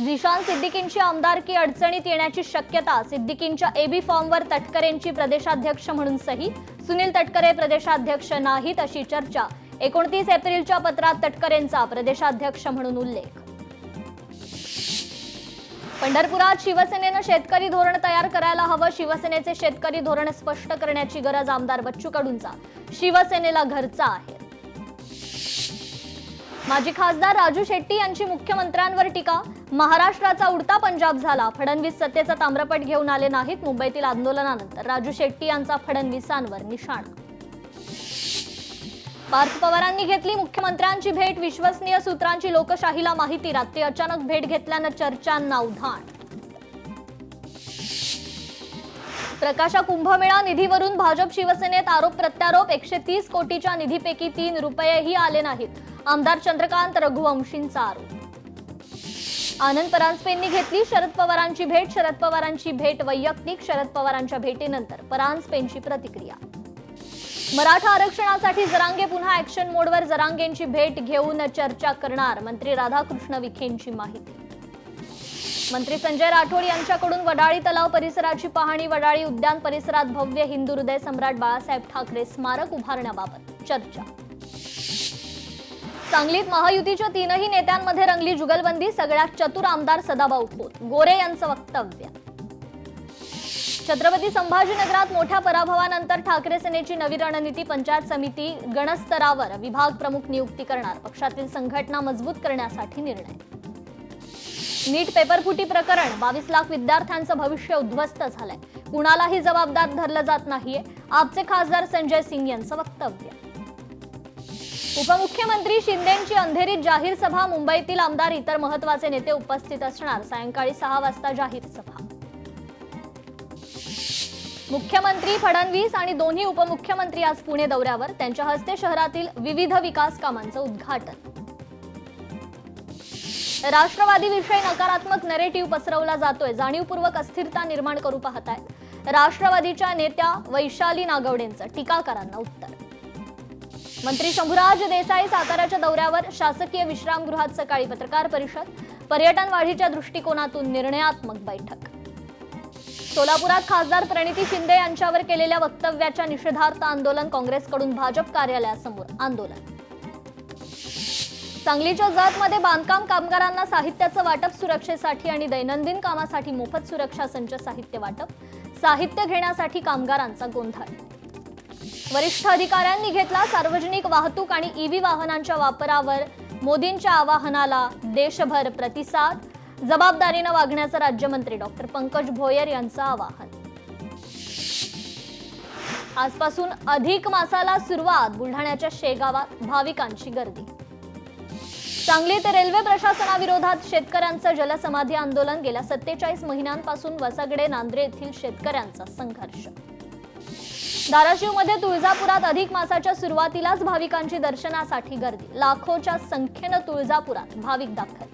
झिशान सिद्दीकींची आमदारकी अडचणीत येण्याची शक्यता, सिद्दीकींच्या एबी फॉर्मवर तटकरेंची प्रदेशाध्यक्ष म्हणून सही, सुनील तटकरे प्रदेशाध्यक्ष नाहीत अशी चर्चा, 29 एप्रिलच्या पत्रात तटकरेंचा प्रदेशाध्यक्ष म्हणून उल्लेख. पंढरपुरात शिवसेनेनं शेतकरी धोरण तयार करायला हवं, शिवसेनेचे शेतकरी धोरण स्पष्ट करण्याची गरज, आमदार बच्चू कडूंचा शिवसेनेला घरचा आहे. माजी खासदार राजू शेट्टी यांची मुख्यमंत्र्यांवर टीका, महाराष्ट्राचा उडता पंजाब झाला, फडणवीस सत्तेचा ताम्रपट घेऊन आले नाहीत, मुंबईतील आंदोलनानंतर राजू शेट्टी यांचा फडणवीसांवर निशाणा. पार्थ पवारांनी घेतली मुख्यमंत्र्यांची भेट, विश्वसनीय सूत्रांची लोकशाहीला माहिती, रात्री अचानक भेट घेतल्यानं चर्चांना उधाण. प्रकाशा कुंभमेळा निधीवरून भाजप शिवसेनेत आरोप प्रत्यारोप, 130 कोटीच्या निधीपैकी 3 रुपयेही आले नाहीत, आमदार चंद्रकांत रघुवंशींचा आरोप. आनंद परांजपेंनी घेतली शरद पवारांची भेट, शरद पवारांची भेट वैयक्तिक, शरद पवारांच्या भेटीनंतर परांजपेंची प्रतिक्रिया. मराठा आरक्षणासाठी जरांगे पुन्हा ऍक्शन मोडवर, जरांगेंची भेट घेऊन चर्चा करणार, मंत्री राधाकृष्ण विखेंची माहिती. मंत्री संजय राठोड यांच्याकडून वडाळी तलाव परिसराची पाहणी, वडाळी उद्यान परिसरात भव्य हिंदू हृदय सम्राट बाळासाहेब ठाकरे स्मारक उभारण्याबाबत चर्चा. सांगलीत महायुतीच्या 3ही नेत्यांमध्ये रंगली जुगलबंदी, सगळ्यात चतुर आमदार सदाभाऊ खोत, गोरे यांचं वक्तव्य. छत्रपती संभाजीनगरात मोठ्या पराभवानंतर ठाकरे सेनेची नवी रणनीती, पंचायत समिती गणस्तरावर विभाग प्रमुख नियुक्ती करणार, पक्षातील संघटना मजबूत करण्यासाठी निर्णय. नीट पेपरफुटी प्रकरण, 22 लाख विद्यार्थ्यांचं भविष्य उद्ध्वस्त झालंय, कुणालाही जबाबदार धरलं जात नाहीये, आपचे खासदार संजय सिंग यांचं वक्तव्य. उपमुख्यमंत्री शिंदेंची अंधेरीत जाहीर सभा, मुंबईतील आमदार इतर महत्त्वाचे नेते उपस्थित असणार, सायंकाळी 6 वाजता जाहीर सभा. मुख्यमंत्री फडणवीस आणि दोन्ही उपमुख्यमंत्री आज पुणे दौऱ्यावर, त्यांच्या हस्ते शहरातील विविध विकास कामांचं उद्घाटन. राष्ट्रवादीविषयी नकारात्मक नरेटिव्ह पसरवला जातोय, जाणीवपूर्वक अस्थिरता निर्माण करू पाहतायत, राष्ट्रवादीच्या नेत्या वैशाली नागवडेंचं टीकाकारांना उत्तर. मंत्री शंभूराज देसाई साताऱ्याच्या दौऱ्यावर, शासकीय विश्रामगृहात सकाळी पत्रकार परिषद, पर्यटन वाढीच्या दृष्टिकोनातून निर्णयात्मक बैठक. सोलापुरात खासदार प्रणिती शिंदे यांच्यावर केलेल्या वक्तव्याच्या निषेधार्थ आंदोलन, काँग्रेसकडून भाजप कार्यालयासमोर आंदोलन. सांगलीच्या जतमध्ये बांधकाम कामगारांना साहित्याचं वाटप, सुरक्षेसाठी आणि दैनंदिन कामासाठी मोफत सुरक्षा संच साहित्य वाटप, साहित्य घेण्यासाठी कामगारांचा गोंधळ. वरिष्ठ अधिकाऱ्यांनी घेतला सार्वजनिक वाहतूक आणि ईव्ही वाहनांच्या वापरावर मोदींच्या आवाहनाला देशभर प्रतिसाद, जबाबदारीनं वागण्याचं राज्यमंत्री डॉक्टर पंकज भोयर यांचं आवाहन. आजपासून अधिक मासाला सुरुवात, बुलढाण्याच्या शेगावात भाविकांची गर्दी. सांगलीत रेल्वे प्रशासनाविरोधात शेतकऱ्यांचं जलसमाधी आंदोलन, गेल्या 47 महिन्यांपासून वसगडे नांद्रे येथील शेतकऱ्यांचा संघर्ष. धाराशिवमध्ये तुळजापुरात अधिक मासाच्या सुरुवातीलाच भाविकांची दर्शनासाठी गर्दी, लाखोच्या संख्येनं तुळजापुरात भाविक दाखल.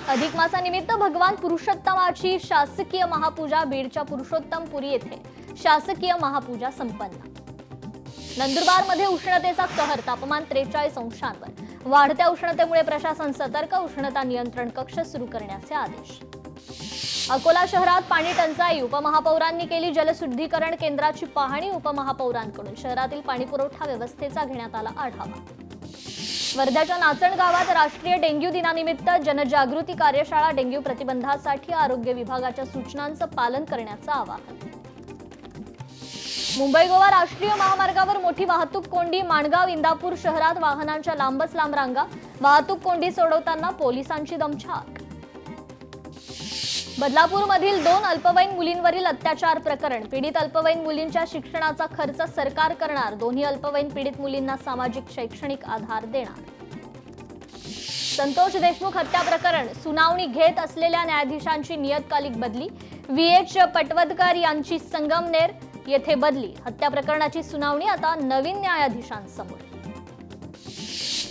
अधिक मासानिमित्त भगवान पुरुषोत्तमाची शासकीय महापूजा, बीडच्या पुरुषोत्तमपुरी येथे शासकीय महापूजा संपन्न. नंदुरबारमध्ये उष्णतेचा कहर, तापमान 43 अंशांवर, वाढत्या उष्णतेमुळे प्रशासन सतर्क, उष्णता नियंत्रण कक्ष सुरू करण्याचे आदेश. अकोला शहरात पाणी टंचाई, उपमहापौरांनी केली जलशुद्धीकरण केंद्राची पाहणी, उपमहापौरांकडून शहरातील पाणीपुरवठा व्यवस्थेचा घेण्यात आला आढावा. वर्ध्याच्या नाचण गावात राष्ट्रीय डेंग्यू दिनानिमित्त जनजागृती कार्यशाळा, डेंग्यू प्रतिबंधासाठी आरोग्य विभागाच्या सूचनांचं पालन करण्याचं आवाहन. मुंबई गोवा राष्ट्रीय महामार्गावर मोठी वाहतूक कोंडी, माणगाव इंदापूर शहरात वाहनांच्या लांबच लांब रांगा, वाहतूक कोंडी सोडवताना पोलिसांची दमछाक. बदलापूरमधील 2 अल्पवयीन मुलींवरील अत्याचार प्रकरण, पीडित अल्पवयीन मुलींच्या शिक्षणाचा खर्च सरकार करणार, दोन्ही अल्पवयीन पीडित मुलींना सामाजिक शैक्षणिक आधार देणार. संतोष देशमुख हत्या प्रकरण, सुनावणी घेत असलेल्या न्यायाधीशांची नियतकालिक बदली, व्हीएच पटवर्धन यांची संगमनेर येथे बदली, हत्या प्रकरणाची सुनावणी आता नवीन न्यायाधीशांसमोर.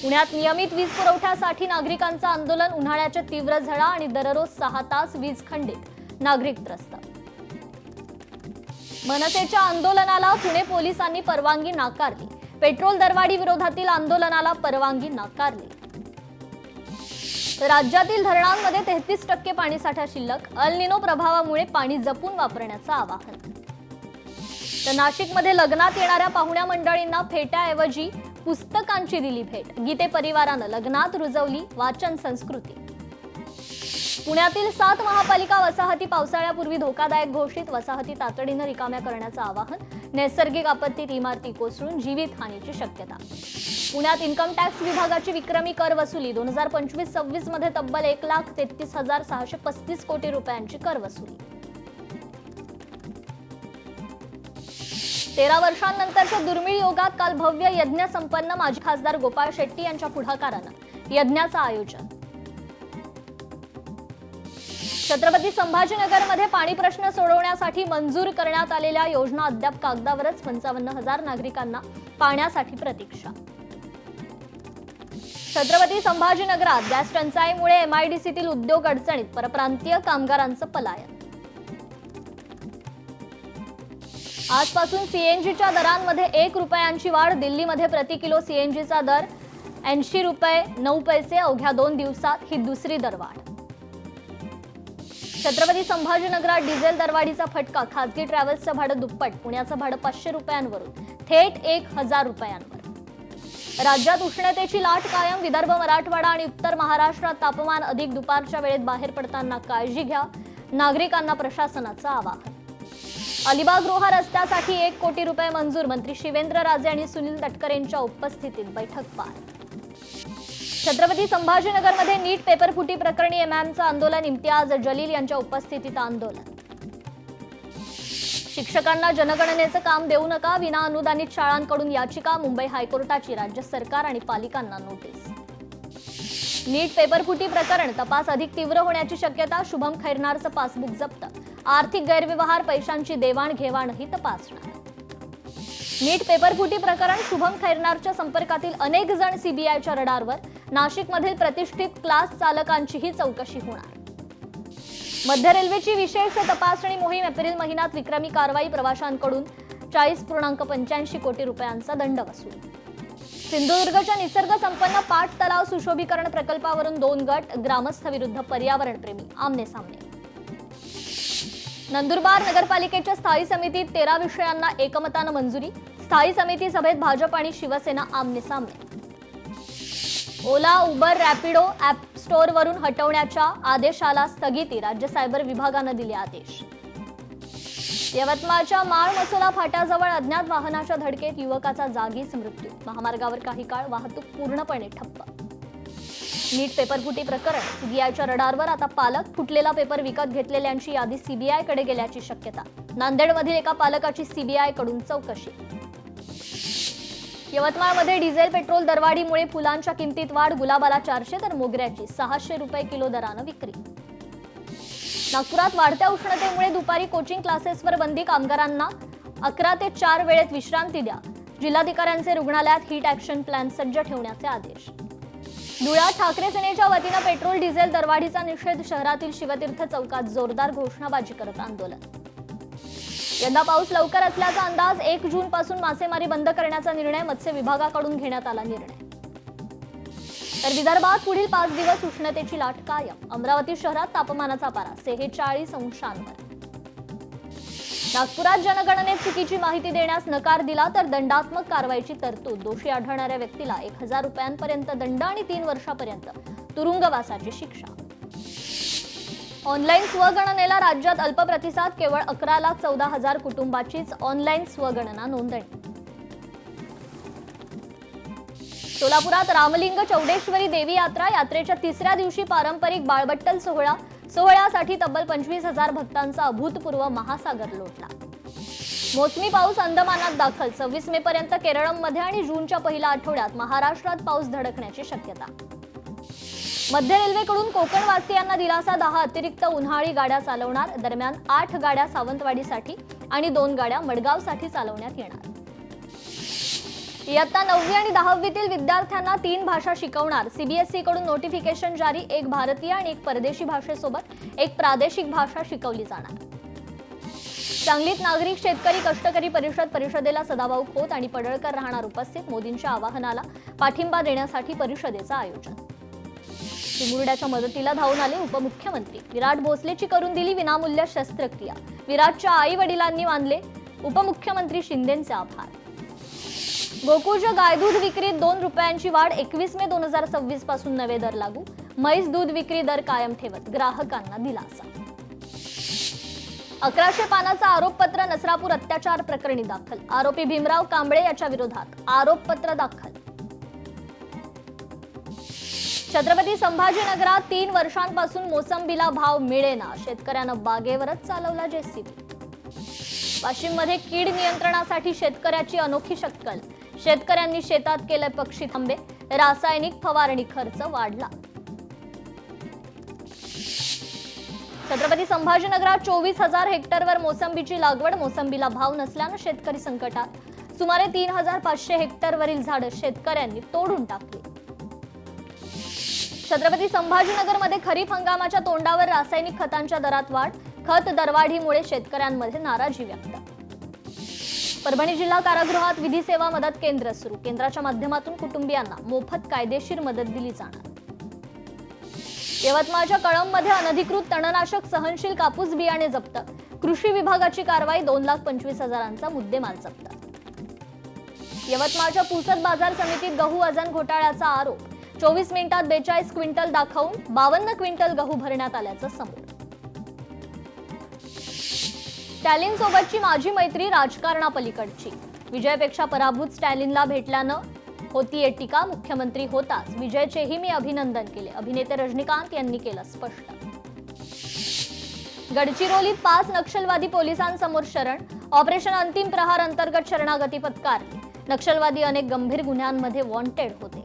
पुण्यात नियमित वीज पुरवठ्यासाठी नागरिकांचं आंदोलन, उन्हाळ्याच्या तीव्र झळा आणि दररोज 6 तास वीज खंडित, नागरिक त्रस्त. मनसेच्या आंदोलनाला पुणे पोलिसांनी परवानगी नाकारली, पेट्रोल दरवाढी विरोधातील आंदोलनाला परवानगी नाकारली. राज्यातील धरणांमध्ये 33% पाणीसाठा शिल्लक, अल निनो प्रभावामुळे पाणी जपून वापरण्याचं आवाहन. तर नाशिकमध्ये लग्नात येणाऱ्या पाहुण्या मंडळींना फेट्याऐवजी पुस्तकांची दिली भेट. गीते परिवारानं लग्नात रुजवली वाचन संस्कृती. पुण्यातील 7 महापालिका वसाहती पावसाळ्यापूर्वी धोकादायक घोषित. वसाहती तातडीनं रिकाम्या करण्याचं आवाहन. नैसर्गिक आपत्तीत इमारती कोसळून जीवितहानीची शक्यता. पुण्यात इन्कम टॅक्स विभागाची विक्रमी कर वसुली. 2025-26 मध्ये तब्बल 1,33,635 कोटी रुपयांची कर वसुली. 13 वर्षांनंतरच्या दुर्मिळ योगात काल भव्य यज्ञ संपन्न. माजी खासदार गोपाळ शेट्टी यांच्या पुढाकारानं यज्ञाचं आयोजन. छत्रपती संभाजीनगरमध्ये पाणी प्रश्न सोडवण्यासाठी मंजूर करण्यात आलेल्या योजना अद्याप कागदावरच. 55,000 नागरिकांना पाण्यासाठी प्रतीक्षा. छत्रपती संभाजीनगरात गॅस टंचाईमुळे एमआयडीसीतील उद्योग अडचणीत. परप्रांतीय कामगारांचं पलायन. आजपासून सीएनजीच्या दरांमध्ये 1 रुपयांची वाढ. दिल्लीमध्ये प्रति किलो सीएनजीचा दर 80 रुपये 9 पैसे. अवघ्या 2 दिवसात ही दुसरी दरवाढ. छत्रपती संभाजीनगरात डिझेल दरवाढीचा फटका. खासगी ट्रॅव्हल्सचं भाडं दुप्पट. पुण्याचं भाडं 500 रुपयांवरून थेट 1,000 रुपयांवर. राज्यात उष्णतेची लाट कायम. विदर्भ, मराठवाडा आणि उत्तर महाराष्ट्रात तापमान अधिक. दुपारच्या वेळेत बाहेर पडताना काळजी घ्या. नागरिकांना प्रशासनाचं आवाहन. अलिबाग रोहा रस्त्यासाठी 1 कोटी रुपये मंजूर. मंत्री शिवेंद्रराजे आणि सुनील तटकरेंच्या उपस्थितीत बैठक पार. छत्रपती संभाजीनगरमध्ये नीट पेपरफुटी प्रकरणी एमआयएमचं आंदोलन. इम्तियाज जलील यांच्या उपस्थितीत आंदोलन. शिक्षकांना जनगणनेचं काम देऊ नका. विना अनुदानित शाळांकडून याचिका. मुंबई हायकोर्टाची राज्य सरकार आणि पालिकांना नोटीस. नीट पेपरफुटी प्रकरण. तपास अधिक तीव्र होण्याची शक्यता. शुभम खैरनारचं पासबुक जप्त. आर्थिक गैरव्यवहार, पैशांची देवाणघेवाणही तपासणार. नीट पेपरफुटी प्रकरण. शुभम खैरनारच्या संपर्कातील अनेक जण सीबीआयच्या रडारवर. नाशिकमधील प्रतिष्ठित क्लास चालकांचीही चौकशी होणार. मध्य रेल्वेची विशेष तपासणी मोहीम. एप्रिल महिन्यात विक्रमी कारवाई. प्रवाशांकडून 40.85 कोटी रुपयांचा दंड वसूल. सिंधुदुर्गच्या निसर्ग संपन्न पाट तलाव सुशोभीकरण प्रकल्पावरून 2 गट. ग्रामस्थ विरुद्ध पर्यावरण प्रेमी आमने सामने. नंदुरबार नगरपालिकेच्या स्थायी समितीत 13 विषयांना एकमतानं मंजुरी. स्थायी समिती सभेत भाजप आणि शिवसेना आमने सामने. ओला, उबर, रॅपिडो ॲप स्टोअरवरून हटवण्याच्या आदेशाला स्थगिती. राज्य सायबर विभागानं दिले आदेश. यवतमाळच्या माळ मसोला फाट्याजवळ अज्ञात वाहनाच्या धडकेत युवकाचा जागीच मृत्यू. महामार्गावर काही काळ वाहतूक पूर्णपणे ठप्प. नीट पेपरफुटी प्रकरण. सीबीआयच्या रडारवर आता पालक. फुटलेला पेपर विकत घेतलेल्यांची यादी सीबीआयकडे गेल्याची शक्यता. नांदेडमधील एका पालकाची सीबीआयकडून चौकशी. यवतमाळमध्ये डिझेल पेट्रोल दरवाढीमुळे फुलांच्या किमतीत वाढ. गुलाबाला 400 तर मोगऱ्याची 600 रुपये किलो दरानं विक्री. नागपुरात वाढत्या उष्णतेमुळे दुपारी कोचिंग क्लासेसवर बंदी. कामगारांना 11 ते 4 वेळेत विश्रांती द्या. जिल्हाधिकाऱ्यांचे रुग्णालयात हीट ॲक्शन प्लॅन सज्ज ठेवण्याचे आदेश. धुळ्यात ठाकरे सेनेच्या वतीनं पेट्रोल डिझेल दरवाढीचा निषेध. शहरातील शिवतीर्थ चौकात जोरदार घोषणाबाजी करत आंदोलन. यंदा पाऊस लवकर असल्याचा अंदाज. 1 जून पासून मासेमारी बंद करण्याचा निर्णय. मत्स्य विभागाकडून घेण्यात आला निर्णय. तर विदर्भात पुढील 5 दिवस उष्णतेची लाट कायम. अमरावती शहरात तापमानाचा पारा 46 अंशांवर. नागपुरात जनगणनेत चुकीची माहिती देण्यास नकार दिला तर दंडात्मक कारवाईची तरतूद. दोषी आढळणाऱ्या व्यक्तीला 1,000 रुपयांपर्यंत दंड आणि 3 वर्षापर्यंत तुरुंगवासाची शिक्षा. ऑनलाईन स्वगणनेला राज्यात अल्प प्रतिसाद. केवळ 11,14,000 कुटुंबाचीच ऑनलाईन स्वगणना नोंदणी. सोलापुरात रामलिंग चौडेश्वरी देवी यात्रा. यात्रेच्या 3ऱ्या दिवशी पारंपरिक बाळबट्टल सोहळा. सोहळ्यासाठी तब्बल 25,000 भक्तांचा अभूतपूर्व महासागर लोटला. मोसमी पाऊस अंदमानात दाखल. 26 मे पर्यंत केरळमध्ये आणि जूनच्या पहिल्या आठवड्यात महाराष्ट्रात पाऊस धडकण्याची शक्यता. मध्य रेल्वेकडून कोकणवासियांना दिलासा. 10 अतिरिक्त उन्हाळी गाड्या चालवणार. दरम्यान 8 गाड्या सावंतवाडीसाठी आणि 2 गाड्या मडगावसाठी चालवण्यात येणार. इयत्ता 9वी आणि 10वीतील विद्यार्थ्यांना 3 भाषा शिकवणार. सीबीएसई कडून नोटिफिकेशन जारी. 1 भारतीय आणि 1 परदेशी भाषेसोबत 1 प्रादेशिक भाषा शिकवली जाणार. सांगलीत नागरिक शेतकरी कष्टकरी परिषदेला सदाभाऊ खोत आणि पडळकर राहणार उपस्थित. मोदींच्या आवाहनाला पाठिंबा देण्यासाठी परिषदेचं आयोजन. चिमुरड्याच्या मदतीला धावून आले उपमुख्यमंत्री. विराट भोसलेची करून दिली विनामूल्य शस्त्रक्रिया. विराटच्या आई वडिलांनी मानले उपमुख्यमंत्री शिंदेंचे आभार. गोकुळच्या गायदूध विक्रीत 2 रुपयांची वाढ. 21 मे 2026 पासून नवे दर लागू. म्हैस दूध विक्री दर कायम ठेवत ग्राहकांना दिलासा. 1100 पानाचा आरोपपत्र नसरापूर अत्याचार प्रकरणी दाखल. आरोपी भीमराव कांबळे याच्या विरोधात आरोपपत्र दाखल. छत्रपती संभाजीनगरात 3 वर्षांपासून मोसंबीला भाव मिळेना. शेतकऱ्यांना बागेवरच चालवला जेसीबी. वाशिममध्ये कीड नियंत्रणासाठी शेतकऱ्याची अनोखी शक्कल. शेतकऱ्यांनी शेतात केले पक्षी थांबे. रासायनिक फवारणी खर्च वाढला. छत्रपती संभाजीनगरात 24,000 हेक्टरवर मोसंबीची लागवड. मोसंबीला भाव नसल्यानं शेतकरी संकटात. सुमारे 3,500 हेक्टरवरील झाडं शेतकऱ्यांनी तोडून टाकली. छत्रपती संभाजीनगरमध्ये खरीप हंगामाच्या तोंडावर रासायनिक खतांच्या दरात वाढ. खत दरवाढीमुळे शेतकऱ्यांमध्ये नाराजी व्यक्त. परभणी जिल्हा कारागृहात विधी सेवा मदत केंद्र सुरू. केंद्राच्या माध्यमातून कुटुंबियांना मोफत कायदेशीर मदत दिली जाणार. यवतमाळच्या कळंबमध्ये अनधिकृत तणनाशक सहनशील कापूस बियाणे जप्त. कृषी विभागाची कारवाई. 2,25,000चा मुद्देमाल जप्त. यवतमाळच्या पुसद बाजार समितीत गहू वजन घोटाळ्याचा आरोप. 24 मिनिटात 42 क्विंटल दाखवून 52 क्विंटल गहू भरण्यात आल्याचं समोर. स्टॅलिन सोबतची माझी मैत्री राजकारणापलीकडची. विजयपेक्षा पराभूत स्टॅलिनला भेटल्यानं होतीये टीका. मुख्यमंत्री होताच विजयचेही मी अभिनंदन केले. अभिनेते रजनीकांत यांनी केलं स्पष्ट. गडचिरोलीत 5 नक्षलवादी पोलिसांसमोर शरण. ऑपरेशन अंतिम प्रहार अंतर्गत शरणागती पत्कारली. नक्षलवादी अनेक गंभीर गुन्ह्यांमध्ये वॉन्टेड होते.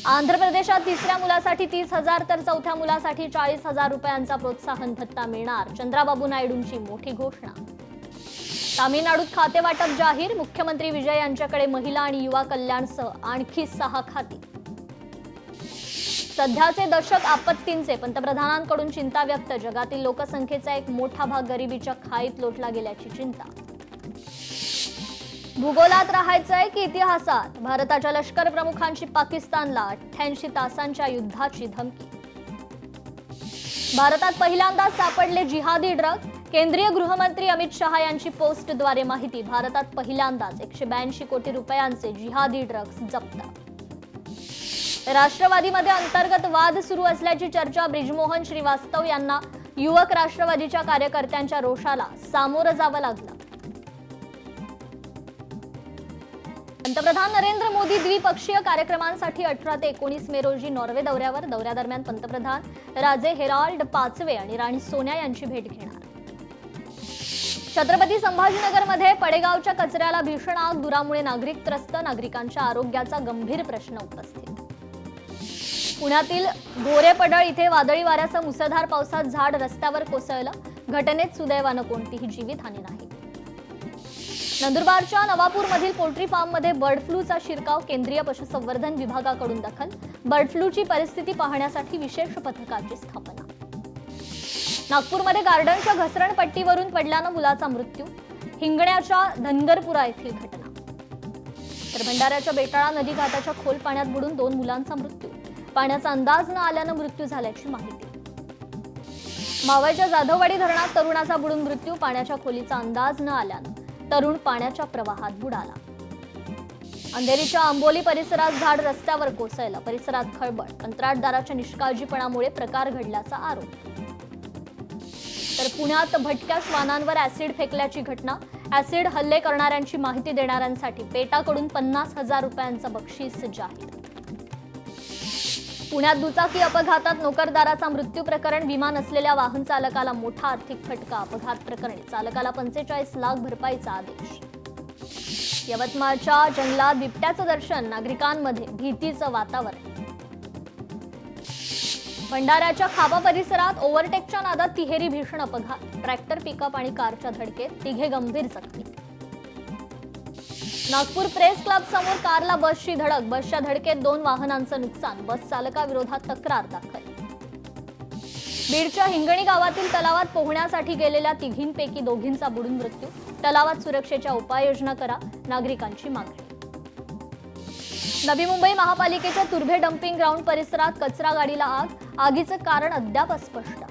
आंध्र प्रदेशात 3ऱ्या मुलासाठी 30,000 तर 4थ्या मुलासाठी 40,000 रुपयांचा प्रोत्साहन भत्ता मिळणार. चंद्राबाबू नायडूंची मोठी घोषणा. तामिळनाडूत खाते वाटप जाहीर. मुख्यमंत्री विजय यांच्याकडे महिला आणि युवा कल्याणसह आणखी 6 खाती. सध्याचे दशक आपत्तींचे. पंतप्रधानांकडून चिंता व्यक्त. जगातील लोकसंख्येचा एक मोठा भाग गरिबीच्या खाईत लोटला गेल्याची चिंता. भूगोलात राहायचंय की इतिहासात. भारताच्या लष्कर प्रमुखांची पाकिस्तानला 88 तासांच्या युद्धाची धमकी. भारतात पहिल्यांदाच सापडले जिहादी ड्रग. केंद्रीय गृहमंत्री अमित शहा यांची पोस्टद्वारे माहिती. भारतात पहिल्यांदाच 182 कोटी रुपयांचे जिहादी ड्रग्ज जप्त. राष्ट्रवादीमध्ये अंतर्गत वाद सुरू असल्याची चर्चा. ब्रिजमोहन श्रीवास्तव यांना युवक राष्ट्रवादीच्या कार्यकर्त्यांच्या रोषाला सामोरं जावं लागलं. पंतप्रधान नरेंद्र मोदी द्विपक्षीय कार्यक्रमांसाठी 18 ते 19 मे रोजी नॉर्वे दौऱ्यावर. दौऱ्यादरम्यान पंतप्रधान राजे हेराल्ड 5वे आणि राणी सोन्या यांची भेट घेणार. छत्रपती संभाजीनगरमध्ये पडेगावच्या कचऱ्याला भीषण आग. धुरामुळे नागरिक त्रस्त. नागरिकांच्या आरोग्याचा गंभीर प्रश्न उपस्थित. पुण्यातील गोरेपडळ इथे वादळी वाऱ्यासह मुसळधार पावसात झाड रस्त्यावर कोसळलं. घटनेत सुदैवानं कोणतीही जीवितहानी नाही. नंदुरबारच्या नवापूरमधील पोल्ट्री फार्ममध्ये बर्ड फ्लूचा शिरकाव. केंद्रीय पशुसंवर्धन विभागाकडून दखल. बर्ड फ्लूची परिस्थिती पाहण्यासाठी विशेष पथकाची स्थापना. नागपूरमध्ये गार्डनच्या घसरणपट्टीवरून पडल्यानं मुलाचा मृत्यू. हिंगण्याच्या धनगरपुरा येथील घटना. तर भंडाऱ्याच्या बेटाळा नदी घाटाच्या खोल पाण्यात बुडून 2 मुलांचा मृत्यू. पाण्याचा अंदाज न आल्यानं मृत्यू झाल्याची माहिती. मावळच्या जाधववाडी धरणात तरुणाचा बुडून मृत्यू. पाण्याच्या खोलीचा अंदाज न आल्यानं तरुण पाण्याच्या प्रवाहात बुडाला. अंधेरीच्या आंबोली परिसरात झाड रस्त्यावर कोसळलं. परिसरात खळबळ. कंत्राटदाराच्या निष्काळजीपणामुळे प्रकार घडल्याचा आरोप. तर पुण्यात भटक्या श्वानांवर ऍसिड फेकल्याची घटना. ऍसिड हल्ले करणाऱ्यांची माहिती देणाऱ्यांसाठी पेटाकडून 50,000 रुपयांचं बक्षीस जाहीर. पुण्यात दुचाकी अपघातात नोकरदाराचा मृत्यू प्रकरण. विमा नसलेल्या वाहन चालकाला मोठा आर्थिक फटका. अपघात प्रकरणी चालकाला 45 लाख भरपाईचा आदेश. यवतमाळच्या जंगलात बिबट्याचं दर्शन. नागरिकांमध्ये भीतीचं वातावरण. भंडाऱ्याच्या खापा परिसरात ओव्हरटेकच्या नादात तिहेरी भीषण अपघात. ट्रॅक्टर, पिकअप आणि कारच्या धडकेत 3 गंभीर जखमी. नागपूर प्रेस क्लब समोर कारला बसची धडक. बसच्या धडकेत 2 वाहनांचं नुकसान. बस चालकाविरोधात तक्रार दाखल. बीडच्या हिंगणी गावातील तलावात पोहण्यासाठी गेलेल्या 3घींपैकी 2घींचा बुडून मृत्यू. तलावात सुरक्षेच्या उपाययोजना करा. नागरिकांची मागणी. नवी मुंबई महापालिकेच्या तुर्भे डम्पिंग ग्राउंड परिसरात कचरा गाडीला आगीचं कारण अद्याप अस्पष्ट.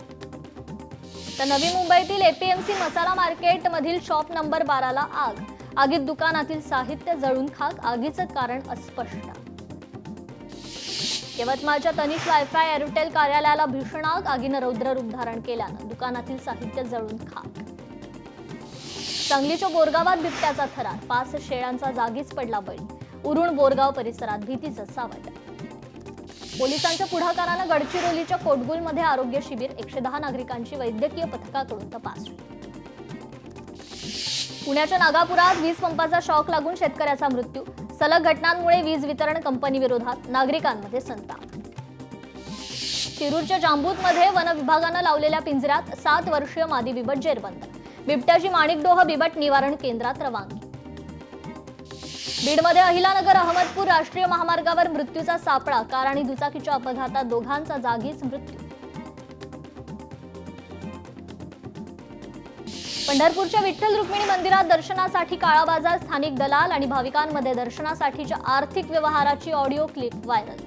तर नवी मुंबईतील एपीएमसी मसाला मार्केट मधील शॉप नंबर 12ला आगीत दुकानातील साहित्य जळून खाक. आगीचं कारण अस्पष्ट. यवतमाळच्या तनिष वायफाय एअरटेल कार्यालयाला भीषण आगीनं रौद्र रूप धारण केल्यानं दुकानातील साहित्य जळून खाक. सांगलीच्या बोरगावात बिबट्याचा थरार. 5 शेळ्यांचा जागीच पडला बळी. उरुण बोरगाव परिसरात भीतीचं सावट. पोलिसांच्या पुढाकारानं गडचिरोलीच्या कोटगुलमध्ये आरोग्य शिबिर. 110 नागरिकांची वैद्यकीय पथकाकडून तपासणी. पुण्याच्या नागापुरात वीज पंपाचा शॉक लागून शेतकऱ्याचा मृत्यू. सलग घटनांमुळे वीज वितरण कंपनी विरोधात नागरिकांमध्ये संताप. शिरूरच्या जांबूतमध्ये वन विभागानं लावलेल्या पिंजऱ्यात 7 वर्षीय मादी बिबट जेरबंद. बिबट्याची माणिकडोह बिबट निवारण केंद्रात रवानगी. बीडमध्ये अहिलानगर अहमदपूर राष्ट्रीय महामार्गावर मृत्यूचा सापळा. कार आणि दुचाकीच्या अपघातात दोघांचा जागीच मृत्यू. पंढरपूरच्या विठ्ठल रुक्मिणी मंदिरात दर्शनासाठी काळा बाजार. स्थानिक दलाल आणि भाविकांमध्ये दर्शनासाठीच्या आर्थिक व्यवहाराची ऑडिओ क्लिप व्हायरल.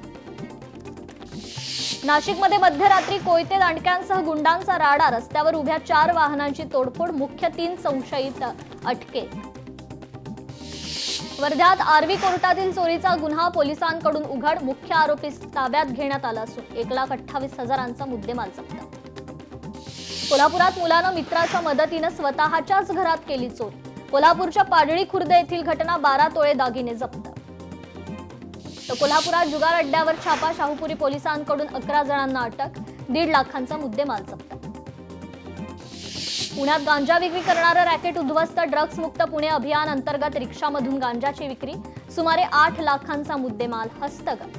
नाशिकमध्ये मध्यरात्री कोयते दांडक्यांसह गुंडांचा राडा. रस्त्यावर उभ्या 4 वाहनांची तोडफोड. मुख्य 3 संशयित अटकेत. वर्ध्यात आर्वी कोर्टातील चोरीचा गुन्हा पोलिसांकडून उघड. मुख्य आरोपी ताब्यात घेण्यात आला असून 1,28,000चा मुद्देमाल जप्त. कोल्हापुरात मुलानं मित्राच्या मदतीनं स्वतःच्याच घरात केली चोरी. कोल्हापूरच्या पाडळी खुर्द येथील घटना. 12 तोळे दागिने जप्त. तर कोल्हापुरात जुगार अड्ड्यावर छापा. शाहूपुरी पोलिसांकडून 11 जणांना अटक. 1.5 लाखांचा मुद्देमाल जप्त. पुण्यात गांजा विक्री करणारं रॅकेट उद्ध्वस्त. ड्रग्ज मुक्त पुणे अभियान अंतर्गत रिक्षामधून गांजाची विक्री. सुमारे 8 लाखांचा मुद्देमाल हस्तगत.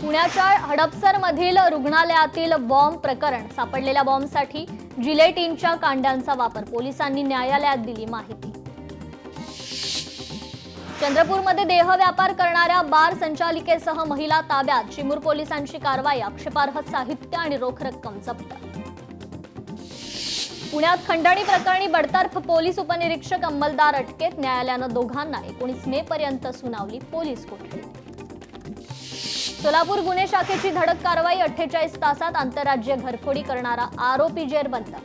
पुण्याच्या हडपसरमधील रुग्णालयातील बॉम्ब प्रकरण. सापडलेल्या बॉम्बसाठी जिलेटिनच्या कांड्यांचा वापर. पोलिसांनी न्यायालयात दिली माहिती. चंद्रपूरमध्ये देह व्यापार करणाऱ्या बार संचालिकेसह महिला ताब्यात. चिमूर पोलिसांची कारवाई. आक्षेपार्ह साहित्य आणि रोख रक्कम जप्त. पुण्यात खंडणी प्रकरणी बडतर्फ पोलीस उपनिरीक्षक अंमलदार अटकेत. न्यायालयानं दोघांना 19 मे पर्यंत सुनावली पोलीस कोठडी. सोलापूर गुन्हे शाखेची धडक कारवाई. 48 तासात आंतरराज्य घरफोडी करणारा आरोपी जेरबंद.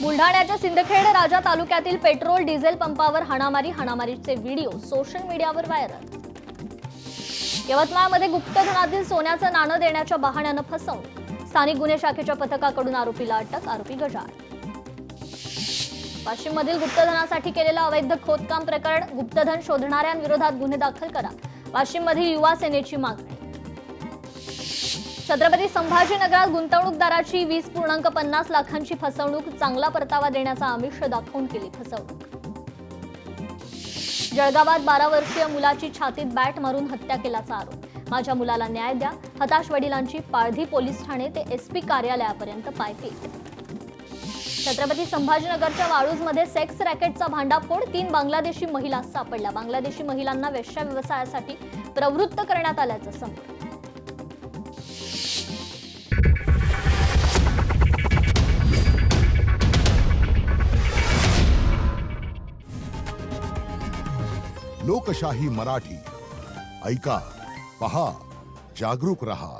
बुलढाण्याच्या सिंदखेड राजा तालुक्यातील पेट्रोल डिझेल पंपावर हाणामारीचे व्हिडिओ सोशल मीडियावर व्हायरल. यवतमाळमध्ये गुप्तधनातील सोन्याचं नाणं देण्याच्या बहाण्यानं फसवणूक. स्थानिक गुन्हे शाखेच्या पथकाकडून आरोपीला अटक. आरोपी गजाळ. वाशिममधील गुप्तधनासाठी केलेलं अवैध खोदकाम प्रकरण. गुप्तधन शोधणाऱ्यांविरोधात गुन्हे दाखल करा. वाशिममधील युवा सेनेची मागणी. छत्रपती संभाजीनगरात गुंतवणूकदाराची 20.50 लाखांची फसवणूक. चांगला परतावा देण्याचा आमिष दाखवून केली फसवणूक. जळगावात 12 वर्षीय मुलाची छातीत बॅट मारून हत्या केल्याचा आरोप. माझ्या मुलाला न्याय द्या. हताश वडिलांची पाळधी पोलीस ठाणे ते एसपी कार्यालयापर्यंत पायपीट. छत्रपती संभाजीनगरच्या वाळूजमध्ये सेक्स रॅकेटचा भांडाफोड. 3 बांगलादेशी महिला सापडल्या. बांगलादेशी महिलांना वेश्या व्यवसायासाठी प्रवृत्त करण्यात आल्याचं समोर. लोकशाही मराठी ऐका, पहा, जागरूक रहा.